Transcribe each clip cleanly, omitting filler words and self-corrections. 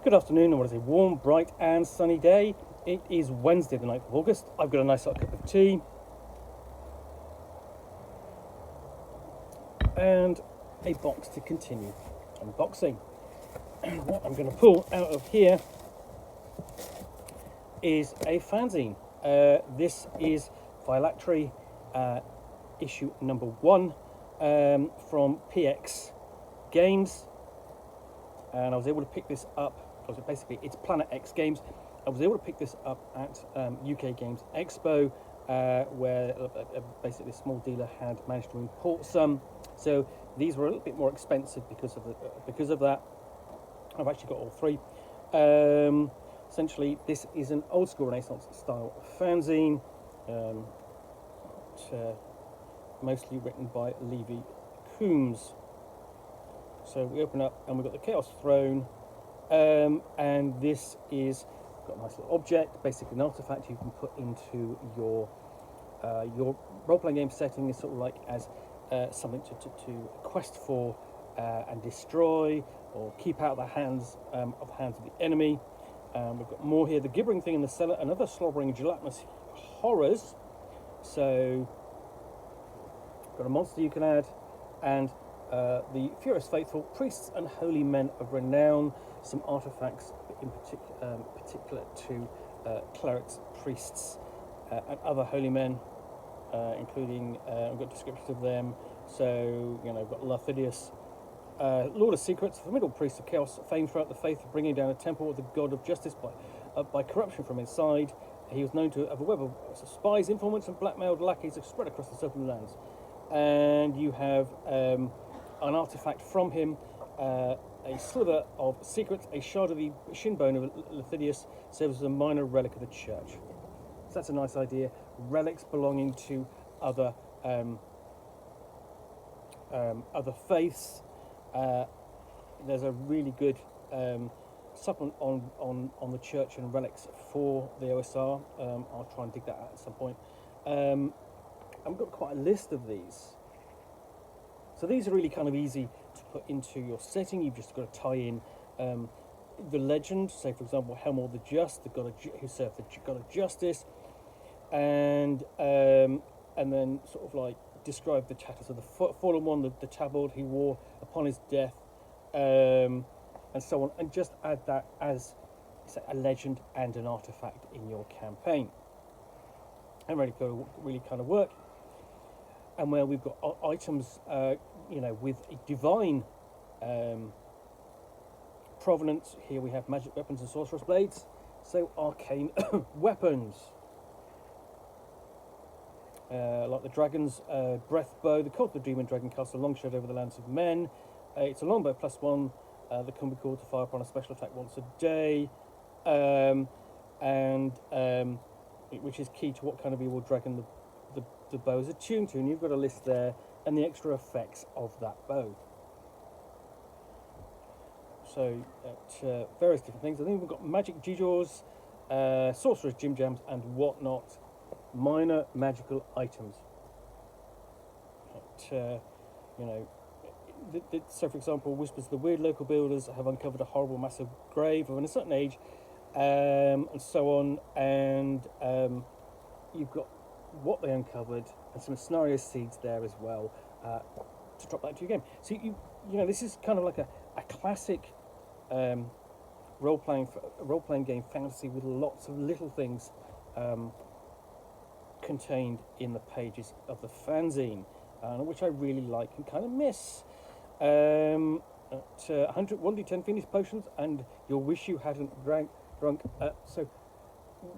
Good afternoon, and what is a warm, bright, and sunny day. It is Wednesday, the 9th of August. I've got a nice hot cup of tea and a box to continue unboxing. And what I'm going to pull out of here is a fanzine. This is Phylactery Issue number 1 from PX Games. And I was able to pick this up. Basically, it's Planet X Games. I was able to pick this up at UK Games Expo, where basically a small dealer had managed to import some. So these were a little bit more expensive because of that. I've actually got all three. Essentially, this is an old school Renaissance style fanzine, mostly written by Levy Coombs. So we open up and we've got the Chaos Throne, and this is got a nice little object, basically an artifact you can put into your role-playing game setting. Is sort of like as something to quest for and destroy or keep out of the hands of the enemy. We've got more here: the gibbering thing in the cellar, and other slobbering gelatinous horrors. So got a monster you can add, and the Furious Faithful, priests and holy men of renown, some artifacts in particular to clerics, priests, and other holy men, including, we've got descriptions of them. So, we've got Lathidius, Lord of Secrets, formidable priest of chaos, famed throughout the faith for bringing down a temple of the god of justice by corruption from inside. He was known to have a web of spies, informants, and blackmailed lackeys spread across the Southern lands. And you have an artifact from him, a sliver of secrets, a shard of the shin bone of Lathidius, serves as a minor relic of the church. So that's a nice idea. Relics belonging to other faiths. There's a really good supplement on the church and relics for the OSR. I'll try and dig that out at some point. I've got quite a list of these. So these are really kind of easy to put into your setting. You've just got to tie in the legend. Say, for example, Helmor the Just, the god who served the god of justice, and then sort of like describe the tatters of the fallen one, the tabard he wore upon his death, and so on, and just add that as a legend and an artifact in your campaign. And really kind of work. And where we've got items, with a divine provenance. Here we have magic weapons and sorcerer's blades. So arcane weapons, like the dragon's breath bow. The cult of the demon dragon casts a long shadow over the lands of men. It's a longbow +1 that can be called to fire upon a special attack once a day, which is key to what kind of evil dragon the bow is attuned to, and you've got a list there and the extra effects of that bow. So various different things. I think we've got magic G-Jaws, sorcerer's Jim Jams, and whatnot, minor magical items. So for example, whispers the weird local builders have uncovered a horrible massive grave of a certain age, and so on, and you've got what they uncovered and some scenario seeds there as well to drop that into your game. So this is kind of like a classic role-playing game fantasy with lots of little things contained in the pages of the fanzine, which I really like and kind of miss. At 1d10 Phoenix potions, and you'll wish you hadn't drunk. So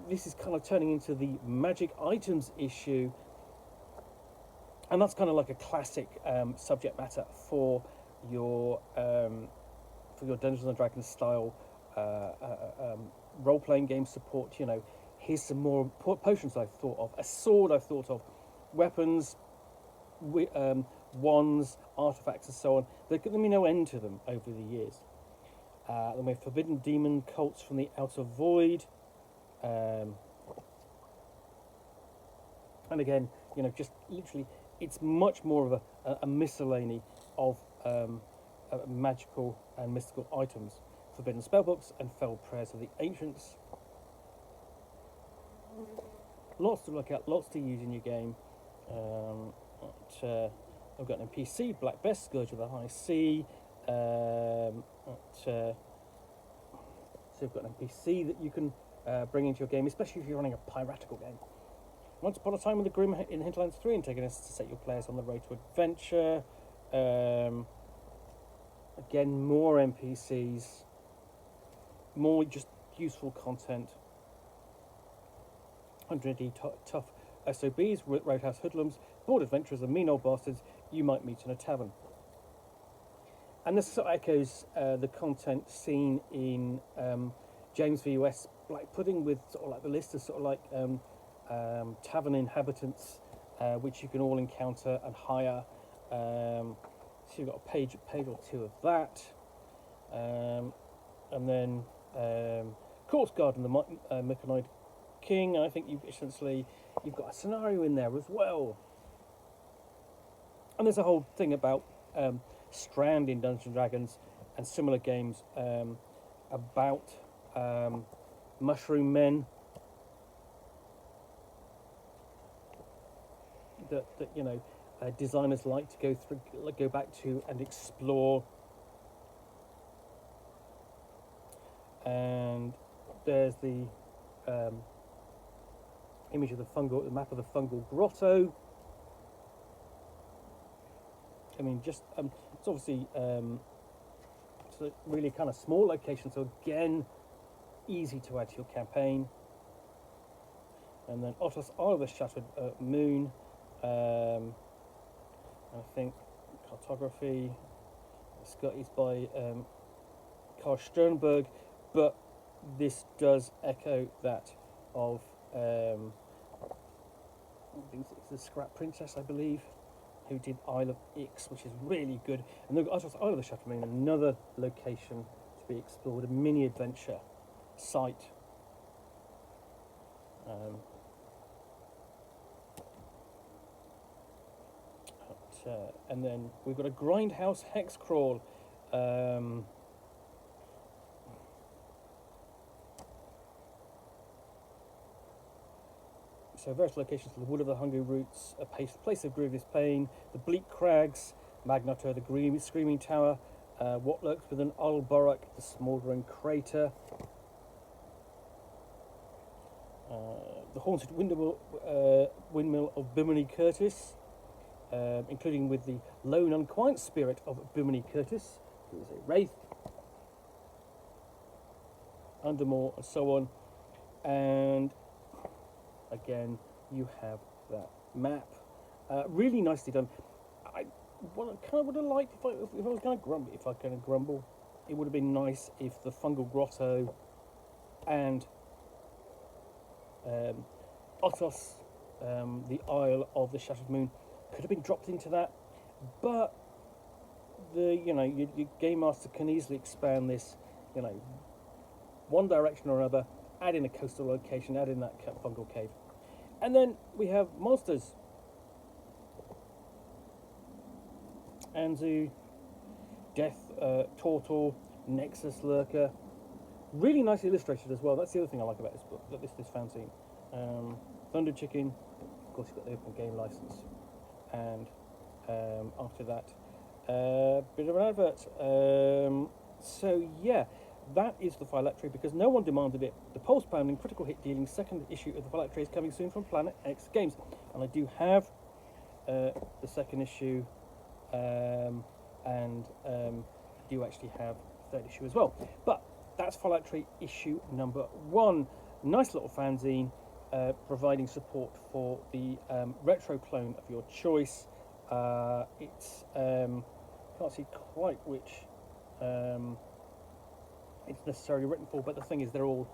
this is kind of turning into the magic items issue, and that's kind of like a classic subject matter for your Dungeons and Dragons style role-playing game support. Here's some more potions I've thought of, a sword I've thought of, weapons, wands, artifacts, and so on. There can be no end to them over the years. Then we have forbidden demon cults from the outer void. And again, just literally, it's much more of a miscellany of magical and mystical items. forbidden spellbooks and fell prayers of the ancients. Lots to look at, lots to use in your game. I've got an NPC, Black Bess, Scourge of the High Sea. So you've got an NPC that you can bring into your game, especially if you're running a piratical game. Once upon a time with the Grim in Hinterlands 3, antagonists to set your players on the road to adventure. Again, more NPCs, more just useful content. 100 tough SOBs, roadhouse hoodlums, bored adventurers, and mean old bastards you might meet in a tavern. And this sort of echoes the content seen in James v. US Black Pudding, with sort of like the list of sort of like tavern inhabitants, which you can all encounter and hire. So you've got a page or two of that, and then Corpse Guard and the Mechanoid King. I think you've got a scenario in there as well. And there's a whole thing about Strand in Dungeons and Dragons and similar games about mushroom men that designers like to go back to and explore. And there's the image of the map of the fungal grotto. I mean, just it's obviously it's a really kind of small location, so again, easy to add to your campaign. And then Otos, Isle of the Shattered Moon. I think cartography. It's by Karl Sternberg, but this does echo that of I think it's the Scrap Princess, I believe, who did Isle of Ix, which is really good. And then Isle of the Shattered Moon, another location to be explored, a mini adventure site. And then we've got a Grindhouse Hex Crawl. So various locations: the Wood of the Hungry Roots, a place of grievous pain, the Bleak Crags, Magnator, the Screaming Tower, what lurks within Ulborok, the Smouldering Crater, the Haunted Windmill of Bimini Curtis, including with the lone unquiet spirit of Bimini Curtis, who is a wraith, Undermore, and so on. And again, you have that map, really nicely done. I would have liked if I was going to grumble, it would have been nice if the Fungal Grotto and Otos, the Isle of the Shattered Moon, could have been dropped into that. But your game master can easily expand this, one direction or another. Add in a coastal location, add in that fungal cave. And then we have monsters. Anzu, Death, Tortor, Nexus Lurker. Really nicely illustrated as well. That's the other thing I like about this book, this fanzine. Thunder Chicken, of course you've got the open game license. And after that, bit of an advert. So yeah, that is the Phylactery, because no one demanded it. The pulse-pounding, critical hit dealing second issue of the Phylactery is coming soon from Planet X Games, and I do have the second issue, and do actually have the third issue as well. But that's Phylactery issue number 1. Nice little fanzine, providing support for the retro clone of your choice. It's can't see quite which it's necessarily written for, but the thing is, they're all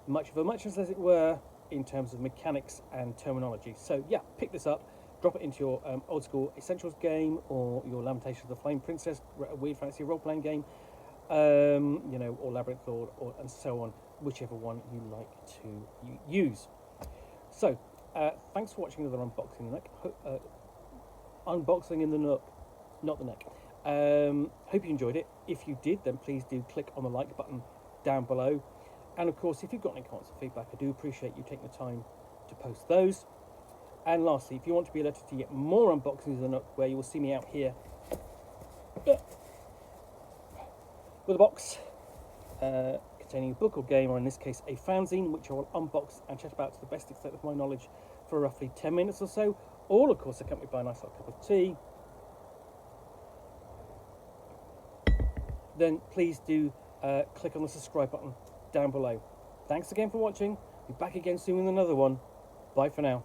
much of a muchness, as it were, in terms of mechanics and terminology. So yeah, pick this up, drop it into your old school Essentials game, or your Lamentations of the Flame Princess weird fantasy role-playing game, or Labyrinth Lord, and so on, whichever one you like to use. So thanks for watching another unboxing in the Nook. Unboxing in the Nook, not the neck. Hope you enjoyed it. If you did, then please do click on the like button down below. And of course, if you've got any comments or feedback, I do appreciate you taking the time to post those. And lastly, if you want to be alerted to get more unboxings of the Nook, where you will see me out here with a box containing a book or game, or in this case a fanzine, which I will unbox and chat about to the best extent of my knowledge for roughly 10 minutes or so, all of course accompanied by a nice hot cup of tea, then please do click on the subscribe button down below. Thanks again for watching. Be back again soon with another one. Bye for now.